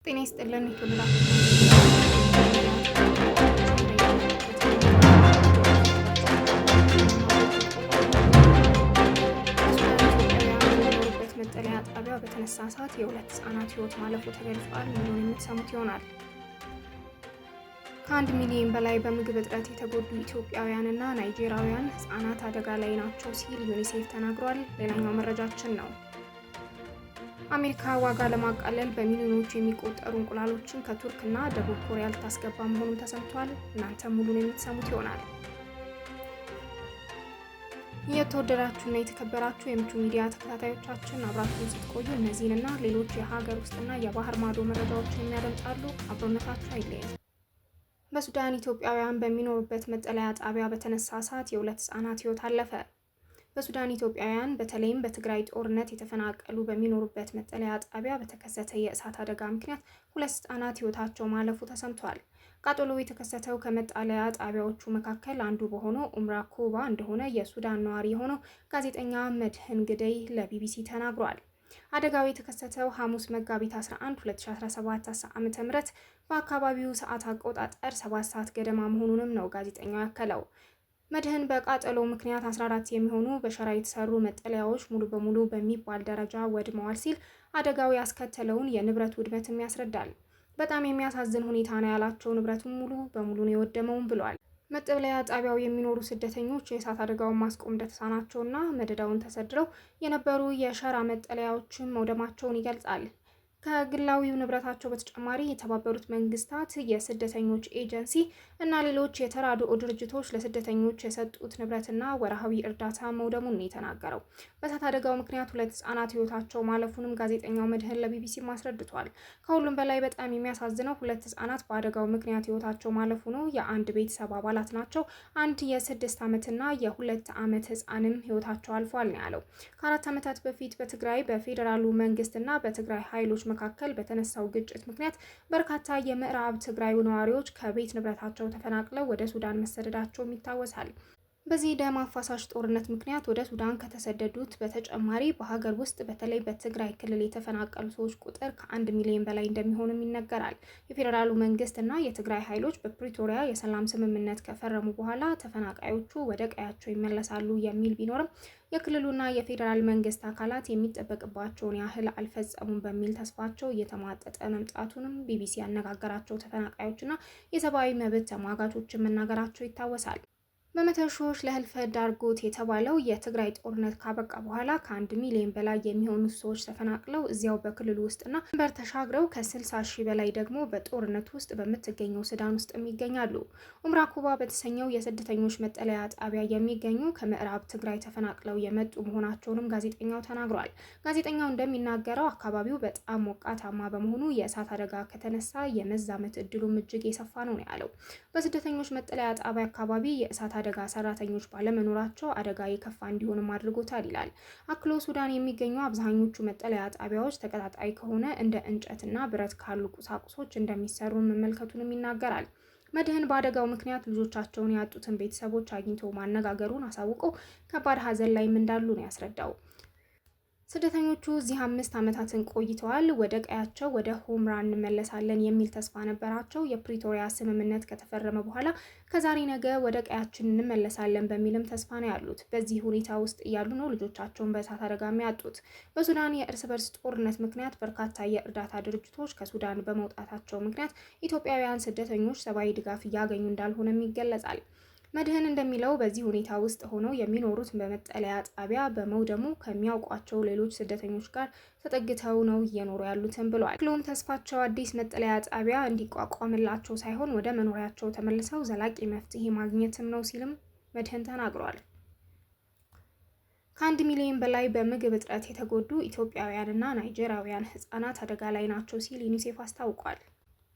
ጤና ይስጥልን የተወደዳችሁ መጠለያ ጣቢያ በተነሳ እሳት የሁለት ህጻናት ህይወት ማለፉ ተገልጿል። ሙሉውን የምትሰሙት ይሆናል። ከ1 ሚሊዮን በላይ በምግብ እጥረት የተጎዱ ኢትዮጵያውያንና ናይጄሪያውያን ህጻናት አደጋ ላይ ናቸው ሲል ዩኒሴፍ ተናግሯል። ሌላኛው መረጃችን ነው። አሜሪካ ዋጋ ለማቃለል በሚሊዮኖች የሚቆጠሩ እንቁላሎችን ከቱርክና ደቡብ ኮሪያ ልታስገባ መሆኑን ተሰምቷል። እናንተ ሙሉን የምትሰሙት ይሆናል። የተወደዳችሁና የተከበራችሁ የምቹ ሚዲያ ተከታታዮቻችን አብራችሁን ስትቆዩ እነዚህንና ሌሎች የሀገር ውስጥና የባህር ማዶ መረጃዎችን የሚያደምጣሉ። አብሮነታችሁ አይለየን። በሱዳን ኢትዮጵያውያን በሚኖሩበት መጠለያ ጣቢያ በተነሳ እሳት የሁለት ህጻናት ህይወት አለፈ። በሱዳን ኢትዮጵያውያን በተለይም በትግራይ ጦርነት የተፈናቀሉ በሚኖሩበት መጠለያ ጣቢያ በተከሰተ የእሳት አደጋ ምክንያት ሁለት ህጻናት ህይወታቸው ማለፉ ተሰምቷል። ቃጠሎው የተከሰተው ከመጠለያ ጣቢያዎቹ መካከል አንዱ በሆነው ኡምራ ኩባ እንደሆነ የሱዳን ነዋሪ የሆነው ጋዜጠኛ መድህን ግደይ ለቢቢሲ ተናግሯል። አደጋው የተከሰተው ሐሙስ መጋቢት 11 2017 ዓ.ም በአካባቢው ሰዓት አቆጣጠር 7 ሰዓት ገደማ መሆኑንም ነው ጋዜጠኛው ያከለው። መድህን በቃጠሎ ምክንያት 14 የሚሆኑ በሸራ የተሰሩ መጠለያዎች ሙሉ በሙሉ በሚባል ደረጃ ወድመዋል ሲል አደጋው ያስከተለውን የንብረት ውድመትም ያስረዳል። በጣም የሚያሳዝን ሁኔታ ነው ያላቸው ንብረቱን ሙሉ በሙሉ ነው የወደመውም ብሏል። መጠለያ ጣቢያው የሚኖሩ ስደተኞች የእሳት አደጋውን ማስቆም እንደተሳናቸውና መደዳውን ተሰድረው የነበሩ የሸራ መጠለያዎችን መውደማቸውን ይገልጻል። ከግላዊው ንብረታቸው በተጨማሪ የተባበሩት መንግስታት የስደተኞች ኤጀንሲ እና ሌሎች የተራድኦ ድርጅቶች ለስደተኞች የሰጡት ንብረትና ወርሃዊ እርዳታ መውደሙን ነው የተናገረው። በእሳት አደጋው ምክንያት ሁለት ህጻናት ህይወታቸው ማለፉንም ጋዜጠኛው መድህን ለቢቢሲ አስረድቷል። ከሁሉም በላይ በጣም የሚያሳዝነው ሁለት ህጻናት በአደጋው ምክንያት ህይወታቸው ማለፉ ነው። የአንድ ቤተሰብ አባላት ናቸው። አንድ የ6 ዓመትና የ2 ዓመት ህጻንም ህይወታቸው አልፏል ነው ያለው። ከ4 ዓመታት በፊት በትግራይ በፌዴራሉ መንግስትና በትግራይ ኃይሎች መካከል በተነሳው ግጭት ምክንያት በርካታ የምዕራብ ትግራይ ነዋሪዎች ከቤት ንብረታቸው ተፈናቅለው ወደ ሱዳን መሰደዳቸውም ይታወሳል። በዚህ ደም አፋሳሽ ጦርነት ምክንያት ወደ ሱዳን ከተሰደዱት በተጨማሪ በሀገር ውስጥ በተለይ በትግራይ ክልል የተፈናቀሉ ሰዎች ቁጥር ከ1 ሚሊዮን በላይ እንደሚሆንም ይነገራል። የፌዴራሉ መንግስትና የትግራይ ኃይሎች በፕሪቶሪያ የሰላም ስምምነት ከፈረሙ በኋላ ተፈናቃዮቹ ወደ ቀያቸው ይመለሳሉ የሚል ቢኖርም የክልሉና የፌዴራል መንግስት አካላት የሚጠበቅባቸውን ያህል አልፈጸሙም በሚል ተስፋቸው እየተሟጠጠ መምጣቱንም ቢቢሲ ያነጋገራቸው ተፈናቃዮችና የሰብአዊ መብት ተሟጋቾችን መናገራቸው ይታወሳል። በመቶ ሺዎች ለህልፈት ዳርጎት የተባለው የትግራይ ጦርነት ካበቃ በኋላ ከ1 ሚሊዮን በላይ የሚሆኑ ሰዎች ተፈናቅለው እዚያው በክልሉ ውስጥና ድንበር ተሻግረው ከ60 ሺህ በላይ ደግሞ በጦርነት ውስጥ በምትገኘው ሱዳን ውስጥ ይገኛሉ። ኡምራ ኩባ በተሰኘው የስደተኞች መጠለያ ጣቢያ የሚገኙ ከምዕራብ ትግራይ ተፈናቅለው የመጡ መሆናቸውንም ጋዜጠኛው ተናግሯል። ጋዜጠኛው እንደሚናገረው አካባቢው በጣም ሞቃታማ በመሆኑ የእሳት አደጋ ከተነሳ የመዛመት እድሉም እጅግ የሰፋ ነው ያለው። በስደተኞች መጠለያ ጣቢያ አካባቢ የእሳት አደጋ ሰራተኞች ባለመኖራቸው አደጋ የከፋ እንዲሆንም አድርጎታል ይላል። አክሎ ሱዳን የሚገኙ አብዛኞቹ መጠለያ ጣቢያዎች ተቀጣጣይ ከሆነ እንደ እንጨትና ብረት ካሉ ቁሳቁሶች እንደሚሰሩ መመልከቱንም ይናገራል። መድህን በአደጋው ምክንያት ልጆቻቸውን ያጡትን ቤተሰቦች አግኝቶ ማነጋገሩን አሳውቆ ከባድ ሀዘን ላይም እንዳሉ ነው ያስረዳው። ስደተኞቹ እዚህ 5 ዓመታትን ቆይተዋል። ወደ ቀያቸው ወደ ሆምራ እንመለሳለን የሚል ተስፋ ነበራቸው። የፕሪቶሪያ ስምምነት ከተፈረመ በኋላ ከዛሬ ነገ ወደ ቀያችን እንመለሳለን በሚልም ተስፋ ነው ያሉት። በዚህ ሁኔታ ውስጥ እያሉ ነው ልጆቻቸውን በእሳት አደጋ ያጡት። በሱዳን የእርስ በርስ ጦርነት ምክንያት በርካታ የእርዳታ ድርጅቶች ከሱዳን በመውጣታቸው ምክንያት ኢትዮጵያውያን ስደተኞች ሰብአዊ ድጋፍ እያገኙ እንዳልሆነም ይገለጻል። መድህን እንደሚለው በዚህ ሁኔታ ውስጥ ሆነው የሚኖሩት በመጠለያ ጣቢያ በመውደሙ ከሚያውቋቸው ሌሎች ስደተኞች ጋር ተጠግተው ነው እየኖሩ ያሉትን ብሏል። ክሎም ተስፋቸው አዲስ መጠለያ ጣቢያ እንዲቋቋምላቸው ሳይሆን ወደ መኖሪያቸው ተመልሰው ዘላቂ መፍትሄ ማግኘትም ነው ሲልም መድህን ተናግሯል። ከ1 ሚሊዮን በላይ በምግብ እጥረት የተጎዱ ኢትዮጵያውያንና ናይጄሪያውያን ህጻናት አደጋ ላይ ናቸው ሲል ዩኒሴፍ አስታውቋል።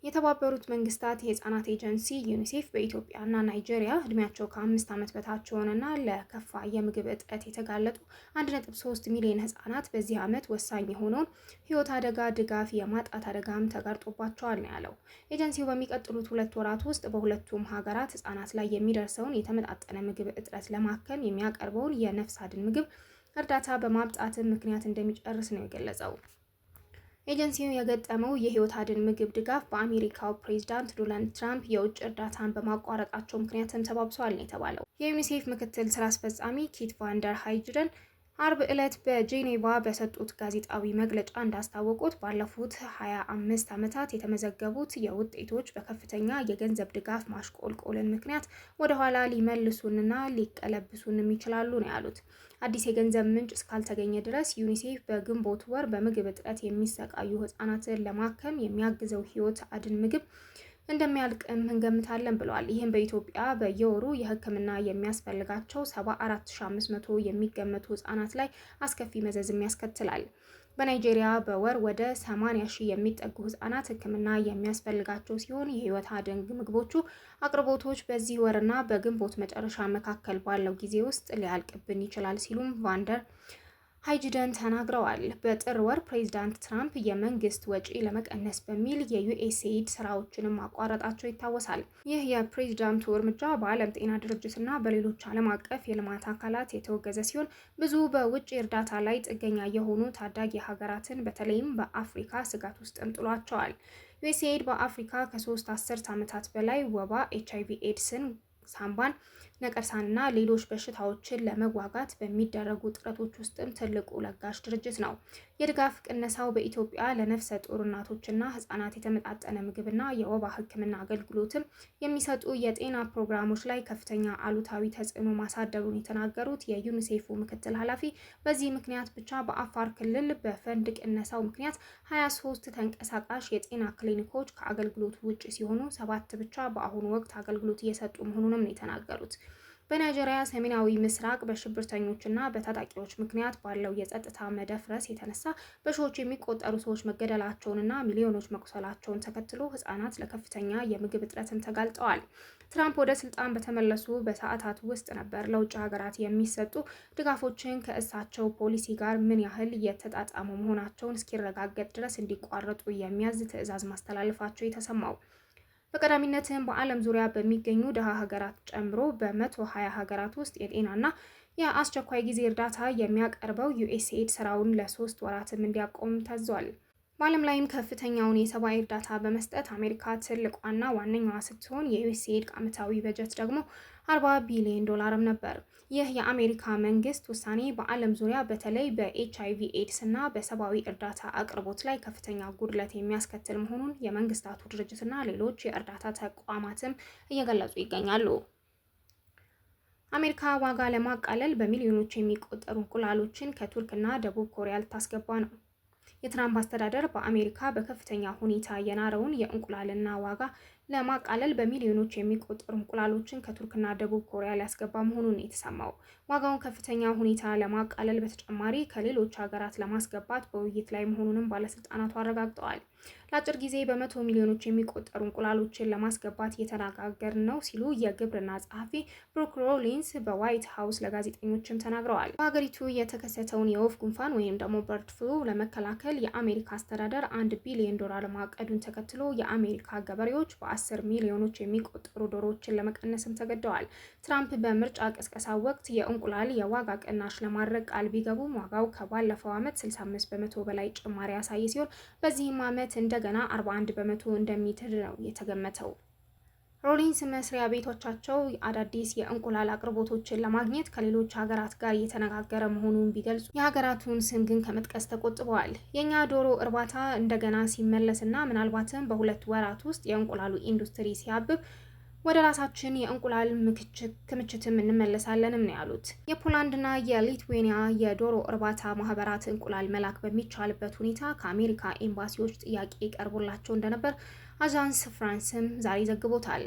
የተባበሩት መንግስታት የህፃናት ኤጀንሲ ዩኒሴፍ በኢትዮጵያና ናይጄሪያ እድሜያቸው ከ5 ዓመት በታች የሆነና ለከፋ የምግብ እጥረት የተጋለጡ 1.3 ሚሊዮን ህጻናት በዚህ ዓመት ወሳኝ የሆነውን ህይወት አደጋ ድጋፍ የማጣት አደጋም ተጋርጦባቸዋል ነው ያለው። ኤጀንሲው በሚቀጥሉት 2 ወራት ውስጥ በሁለቱም ሀገራት ህጻናት ላይ የሚደርሰውን የተመጣጠነ ምግብ እጥረት ለማከም የሚያቀርበውን የነፍስ አድን ምግብ እርዳታ በማብጣት ምክንያት እንደሚጨርስ ነው የገለጸው። ኤጀንሲው የገጠመው የህይወት አድን ምግብ ድጋፍ በአሜሪካው ፕሬዝዳንት ዶናልድ ትራምፕ የውጭ እርዳታን በማቋረጣቸው ምክንያትም ተባብሷል ነው የተባለው። የዩኒሴፍ ምክትል ስራ አስፈጻሚ ኪት ቫንደር ሃይጅደን አርብ ዕለት በጄኔቫ በሰጡት ጋዜጣዊ መግለጫ እንዳስታወቁት ባለፉት 25 ዓመታት የተመዘገቡት የውጤቶች በከፍተኛ የገንዘብ ድጋፍ ማሽቆልቆልን ምክንያት ወደ ኋላ ሊመልሱንና ሊቀለብሱንም ይችላሉ ነው ያሉት። አዲስ የገንዘብ ምንጭ እስካልተገኘ ድረስ ዩኒሴፍ በግንቦት ወር በምግብ እጥረት የሚሰቃዩ ህጻናትን ለማከም የሚያግዘው ህይወት አድን ምግብ እንደሚያልቅም እንገምታለን ብለዋል። ይህም በኢትዮጵያ በየወሩ የህክምና የሚያስፈልጋቸው 74500 የሚገመቱ ህጻናት ላይ አስከፊ መዘዝም ያስከትላል። በናይጄሪያ በወር ወደ 80,000 የሚጠጉ ህጻናት ህክምና የሚያስፈልጋቸው ሲሆን የህይወት አድን ምግቦቹ አቅርቦቶች በዚህ ወርና በግንቦት መጨረሻ መካከል ባለው ጊዜ ውስጥ ሊያልቅብን ይችላል ሲሉም ቫንደር ሃይጅደን ተናግረዋል። በጥር ወር ፕሬዝዳንት ትራምፕ የመንግስት ወጪ ለመቀነስ በሚል የዩኤስኤይድ ስራዎችንም ማቋረጣቸው ይታወሳል። ይህ የፕሬዝዳንቱ እርምጃ በዓለም ጤና ድርጅትና በሌሎች ዓለም አቀፍ የልማት አካላት የተወገዘ ሲሆን ብዙ በውጭ እርዳታ ላይ ጥገኛ የሆኑ ታዳጊ ሀገራትን በተለይም በአፍሪካ ስጋት ውስጥም ጥሏቸዋል። ዩኤስኤይድ በአፍሪካ ከ3 አስርት ዓመታት በላይ ወባ፣ HIV ኤድስን፣ ሳምባን ነቀርሳንና ሌሎች በሽታዎችን ለመዋጋት በሚደረጉ ጥረቶች ውስጥም ትልቁ ለጋሽ ድርጅት ነው። የድጋፍ ቅነሳው በኢትዮጵያ ለነፍሰ ጡር እናቶችና ህጻናት የተመጣጠነ ምግብና የወባ ሕክምና አገልግሎትም የሚሰጡ የጤና ፕሮግራሞች ላይ ከፍተኛ አሉታዊ ተጽዕኖ ማሳደሩን የተናገሩት የዩኒሴፉ ምክትል ኃላፊ በዚህ ምክንያት ብቻ በአፋር ክልል በፈንድ ቅነሳው ምክንያት 23 ተንቀሳቃሽ የጤና ክሊኒኮች ከአገልግሎት ውጭ ሲሆኑ 7 ብቻ በአሁኑ ወቅት አገልግሎት እየሰጡ መሆኑንም ነው የተናገሩት። በናይጄሪያ ሰሜናዊ ምስራቅ በሽብርተኞችና በታጣቂዎች ምክንያት ባለው የጸጥታ መደፍረስ የተነሳ በሺዎች የሚቆጠሩ ሰዎች መገደላቸውንና ሚሊዮኖች መቁሰላቸውን ተከትሎ ህጻናት ለከፍተኛ የምግብ እጥረትም ተጋልጠዋል። ትራምፕ ወደ ስልጣን በተመለሱ በሰዓታት ውስጥ ነበር ለውጭ ሀገራት የሚሰጡ ድጋፎችን ከእሳቸው ፖሊሲ ጋር ምን ያህል የተጣጣሙ መሆናቸውን እስኪረጋገጥ ድረስ እንዲቋረጡ የሚያዝ ትዕዛዝ ማስተላለፋቸው የተሰማው። በቀዳሚነትም በዓለም ዙሪያ በሚገኙ ደሃ ሀገራት ጨምሮ በ120 ሀገራት ውስጥ የጤናና የአስቸኳይ ጊዜ እርዳታ የሚያቀርበው ዩኤስኤይድ ስራውን ለ3 ወራትም እንዲያቆም ታዟል። በዓለም ላይም ከፍተኛውን የሰብአዊ እርዳታ በመስጠት አሜሪካ ትልቋና ዋነኛዋ ስትሆን የዩኤስኤይድ ዓመታዊ በጀት ደግሞ 40 ቢሊዮን ዶላርም ነበር። ይህ የአሜሪካ መንግስት ውሳኔ በዓለም ዙሪያ በተለይ በኤችአይቪ ኤድስ እና በሰብአዊ እርዳታ አቅርቦት ላይ ከፍተኛ ጉድለት የሚያስከትል መሆኑን የመንግስታቱ ድርጅትና ሌሎች የእርዳታ ተቋማትም እየገለጹ ይገኛሉ። አሜሪካ ዋጋ ለማቃለል በሚሊዮኖች የሚቆጠሩ እንቁላሎችን ከቱርክና ደቡብ ኮሪያ ልታስገባ ነው። የትራምፕ አስተዳደር በአሜሪካ በከፍተኛ ሁኔታ የናረውን የእንቁላልና ዋጋ ለማቃለል በሚሊዮኖች የሚቆጠሩ እንቁላሎችን ከቱርክና ደቡብ ኮሪያ ሊያስገባ መሆኑን የተሰማው። ዋጋውን ከፍተኛ ሁኔታ ለማቃለል በተጨማሪ ከሌሎች ሀገራት ለማስገባት በውይይት ላይ መሆኑንም ባለስልጣናቱ አረጋግጠዋል። ለአጭር ጊዜ በመቶ ሚሊዮኖች የሚቆጠሩ እንቁላሎችን ለማስገባት እየተነጋገርን ነው ሲሉ የግብርና ጸሐፊ ብሩክ ሮሊንስ በዋይት ሀውስ ለጋዜጠኞችም ተናግረዋል። በሀገሪቱ የተከሰተውን የወፍ ጉንፋን ወይም ደግሞ በርድ ፍሉ ለመከላከል የአሜሪካ አስተዳደር $1 ቢሊዮን ማቀዱን ተከትሎ የአሜሪካ ገበሬዎች በ10 ሚሊዮኖች የሚቆጠሩ ዶሮዎችን ለመቀነስም ተገደዋል። ትራምፕ በምርጫ ቅስቀሳ ወቅት የእንቁላል የዋጋ ቅናሽ ለማድረግ ቃል ቢገቡም ዋጋው ከባለፈው ዓመት 65 በመቶ በላይ ጭማሪ ያሳየ ሲሆን በዚህም ዓመት እንደገና 41 በመቶ እንደሚትር ነው የተገመተው። ሮሊንስ መስሪያ ቤቶቻቸው አዳዲስ የእንቁላል አቅርቦቶችን ለማግኘት ከሌሎች ሀገራት ጋር እየተነጋገረ መሆኑን ቢገልጹ የሀገራቱን ስም ግን ከመጥቀስ ተቆጥበዋል። የኛ ዶሮ እርባታ እንደገና ሲመለስና ምናልባትም በ2 ወራት ውስጥ የእንቁላሉ ኢንዱስትሪ ሲያብብ ወደ ራሳችን የእንቁላል ክምችትም እንመለሳለንም ነው ያሉት። የፖላንድና የሊትዌኒያ የዶሮ እርባታ ማህበራት እንቁላል መላክ በሚቻልበት ሁኔታ ከአሜሪካ ኤምባሲዎች ጥያቄ ቀርቦላቸው እንደነበር አዣንስ ፍራንስም ዛሬ ዘግቦታል።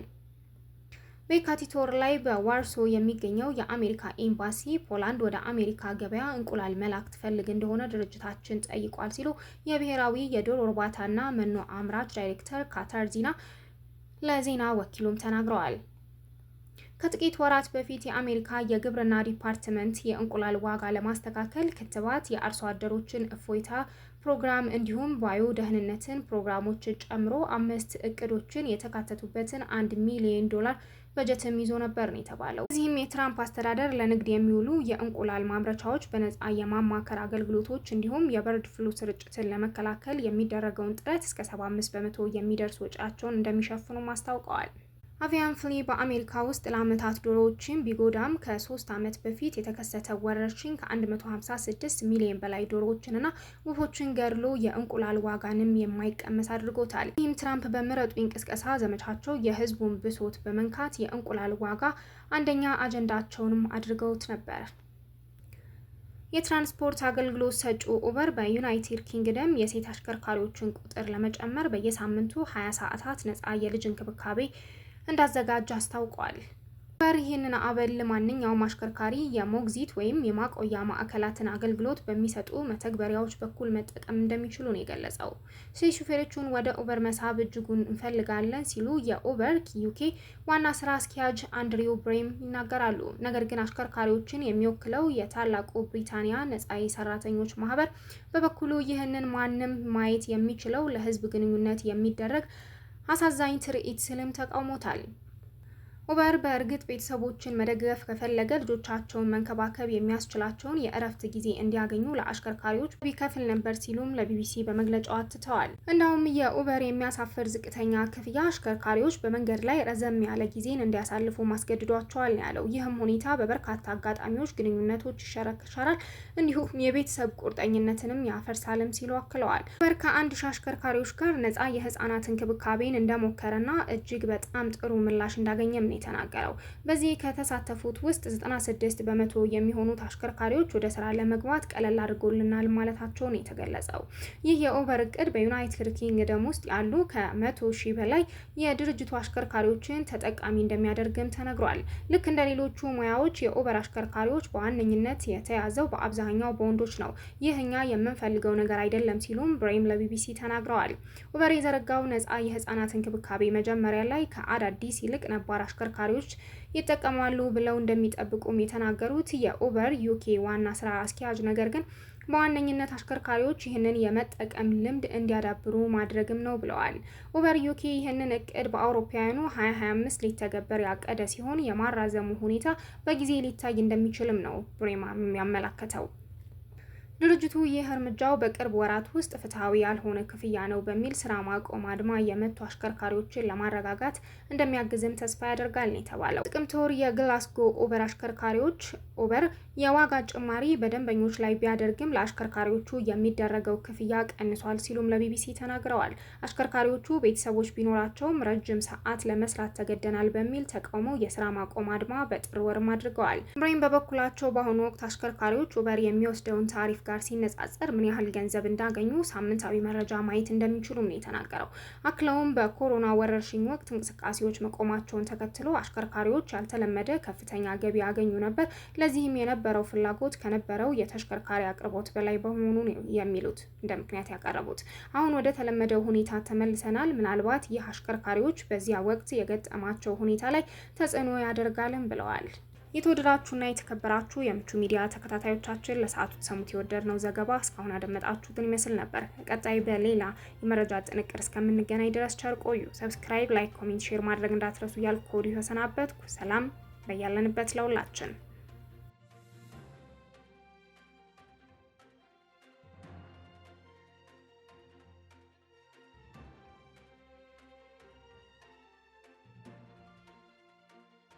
በየካቲት ወር ላይ በዋርሶ የሚገኘው የአሜሪካ ኤምባሲ ፖላንድ ወደ አሜሪካ ገበያ እንቁላል መላክ ትፈልግ እንደሆነ ድርጅታችን ጠይቋል ሲሉ የብሔራዊ የዶሮ እርባታና መኖ አምራች ዳይሬክተር ካታርዚና ለዜና ወኪሉም ተናግረዋል። ከጥቂት ወራት በፊት የአሜሪካ የግብርና ዲፓርትመንት የእንቁላል ዋጋ ለማስተካከል ክትባት፣ የአርሶ አደሮችን እፎይታ ፕሮግራም እንዲሁም ባዮ ደህንነትን ፕሮግራሞችን ጨምሮ 5 እቅዶችን የተካተቱበትን $1 ሚሊዮን በጀትም ይዞ ነበር ነው የተባለው። እዚህም በዚህም የትራምፕ አስተዳደር ለንግድ የሚውሉ የእንቁላል ማምረቻዎች በነፃ የማማከር አገልግሎቶች እንዲሁም የበርድ ፍሉ ስርጭትን ለመከላከል የሚደረገውን ጥረት እስከ 75% የሚደርስ ወጪያቸውን እንደሚሸፍኑ አስታውቀዋል። አቪያን ፍሊ በአሜሪካ ውስጥ ለዓመታት ዶሮዎችን ቢጎዳም ከ3 ዓመት በፊት የተከሰተ ወረርሽኝ ከ156 ሚሊዮን በላይ ዶሮዎችንና ወፎችን ገድሎ የእንቁላል ዋጋንም የማይቀመስ አድርጎታል። ይህም ትራምፕ በምረጡኝ ቅስቀሳ ዘመቻቸው የህዝቡን ብሶት በመንካት የእንቁላል ዋጋ አንደኛ አጀንዳቸውንም አድርገውት ነበር። የትራንስፖርት አገልግሎት ሰጪው ኡበር በዩናይትድ ኪንግደም የሴት አሽከርካሪዎችን ቁጥር ለመጨመር በየሳምንቱ 20 ሰዓታት ነፃ የልጅ እንክብካቤ እንዳዘጋጅ አስታውቋል። ኡበር ይህንን አበል ማንኛውም አሽከርካሪ የሞግዚት ወይም የማቆያ ማዕከላትን አገልግሎት በሚሰጡ መተግበሪያዎች በኩል መጠቀም እንደሚችሉ ነው የገለጸው። ሴት ሹፌሮቹን ወደ ኡበር መሳብ እጅጉን እንፈልጋለን ሲሉ የኡበር ዩኬ ዋና ስራ አስኪያጅ አንድሪው ብሬም ይናገራሉ። ነገር ግን አሽከርካሪዎችን የሚወክለው የታላቁ ብሪታንያ ነፃ የሰራተኞች ማህበር በበኩሉ ይህንን ማንም ማየት የሚችለው ለህዝብ ግንኙነት የሚደረግ አሳዛኝ ትርኢት ስልም ተቃውሞታል። ኡበር በእርግጥ ቤተሰቦችን መደገፍ ከፈለገ ልጆቻቸውን መንከባከብ የሚያስችላቸውን የእረፍት ጊዜ እንዲያገኙ ለአሽከርካሪዎች ቢከፍል ነበር ሲሉም ለቢቢሲ በመግለጫው አትተዋል። እንደውም የኡበር የሚያሳፍር ዝቅተኛ ክፍያ አሽከርካሪዎች በመንገድ ላይ ረዘም ያለ ጊዜን እንዲያሳልፉ ማስገድዷቸዋል ነው ያለው። ይህም ሁኔታ በበርካታ አጋጣሚዎች ግንኙነቶች ይሸረሸራል፣ እንዲሁም የቤተሰብ ቁርጠኝነትንም ያፈርሳልም ሲሉ አክለዋል። ኡበር ከ1000 አሽከርካሪዎች ጋር ነፃ የህፃናት እንክብካቤን እንደሞከረና እጅግ በጣም ጥሩ ምላሽ እንዳገኘም የተናገረው። በዚህ ከተሳተፉት ውስጥ 96% የሚሆኑት አሽከርካሪዎች ወደ ስራ ለመግባት ቀለል አድርጎልናል ማለታቸው ነው የተገለጸው። ይህ የኡበር እቅድ በዩናይትድ ኪንግደም ውስጥ ያሉ ከ100,000 በላይ የድርጅቱ አሽከርካሪዎችን ተጠቃሚ እንደሚያደርግም ተነግሯል። ልክ እንደ ሌሎቹ ሙያዎች የኡበር አሽከርካሪዎች በዋነኝነት የተያዘው በአብዛኛው በወንዶች ነው። ይህ እኛ የምንፈልገው ነገር አይደለም ሲሉም ብሬም ለቢቢሲ ተናግረዋል። ኡበር የዘረጋው ነፃ የህፃናት እንክብካቤ መጀመሪያ ላይ ከአዳዲስ ይልቅ ነባር አሽከርካሪዎች ይጠቀማሉ ብለው እንደሚጠብቁም የተናገሩት የኡበር ዩኬ ዋና ስራ አስኪያጅ ነገር ግን በዋነኝነት አሽከርካሪዎች ይህንን የመጠቀም ልምድ እንዲያዳብሩ ማድረግም ነው ብለዋል። ኡበር ዩኬ ይህንን እቅድ በአውሮፓውያኑ 2025 ሊተገበር ያቀደ ሲሆን የማራዘሙ ሁኔታ በጊዜ ሊታይ እንደሚችልም ነው ብሬማም ያመለከተው። ድርጅቱ ይህ እርምጃው በቅርብ ወራት ውስጥ ፍትሐዊ ያልሆነ ክፍያ ነው በሚል ስራ ማቆም አድማ የመቱ አሽከርካሪዎችን ለማረጋጋት እንደሚያግዝም ተስፋ ያደርጋል ነው የተባለው። ጥቅምት ወር የግላስጎ ኡበር አሽከርካሪዎች ኡበር የዋጋ ጭማሪ በደንበኞች ላይ ቢያደርግም ለአሽከርካሪዎቹ የሚደረገው ክፍያ ቀንሷል ሲሉም ለቢቢሲ ተናግረዋል። አሽከርካሪዎቹ ቤተሰቦች ቢኖራቸውም ረጅም ሰዓት ለመስራት ተገደናል በሚል ተቃውመው የስራ ማቆም አድማ በጥር ወርም አድርገዋል። ብሬም በበኩላቸው በአሁኑ ወቅት አሽከርካሪዎች ኡበር የሚወስደውን ታሪፍ ጋር ሲነጻጸር ምን ያህል ገንዘብ እንዳገኙ ሳምንታዊ መረጃ ማየት እንደሚችሉም ነው የተናገረው። አክለውም በኮሮና ወረርሽኝ ወቅት እንቅስቃሴዎች መቆማቸውን ተከትሎ አሽከርካሪዎች ያልተለመደ ከፍተኛ ገቢ ያገኙ ነበር። ለዚህም የነበረው ፍላጎት ከነበረው የተሽከርካሪ አቅርቦት በላይ በመሆኑ ነው የሚሉት እንደ ምክንያት ያቀረቡት። አሁን ወደ ተለመደው ሁኔታ ተመልሰናል። ምናልባት ይህ አሽከርካሪዎች በዚያ ወቅት የገጠማቸው ሁኔታ ላይ ተጽዕኖ ያደርጋልም ብለዋል። የተወደዳችሁና የተከበራችሁ የምቹ ሚዲያ ተከታታዮቻችን ለሰዓቱ ተሰሙት የወደድነው ዘገባ እስካሁን ያደመጣችሁትን ይመስል ነበር። ቀጣይ በሌላ የመረጃ ጥንቅር እስከምንገናኝ ድረስ ቸር ቆዩ። ሰብስክራይብ፣ ላይክ፣ ኮሜንት፣ ሼር ማድረግ እንዳትረሱ እያልኩ ከወዲሁ ተሰናበትኩ። ሰላም በያለንበት ለሁላችን።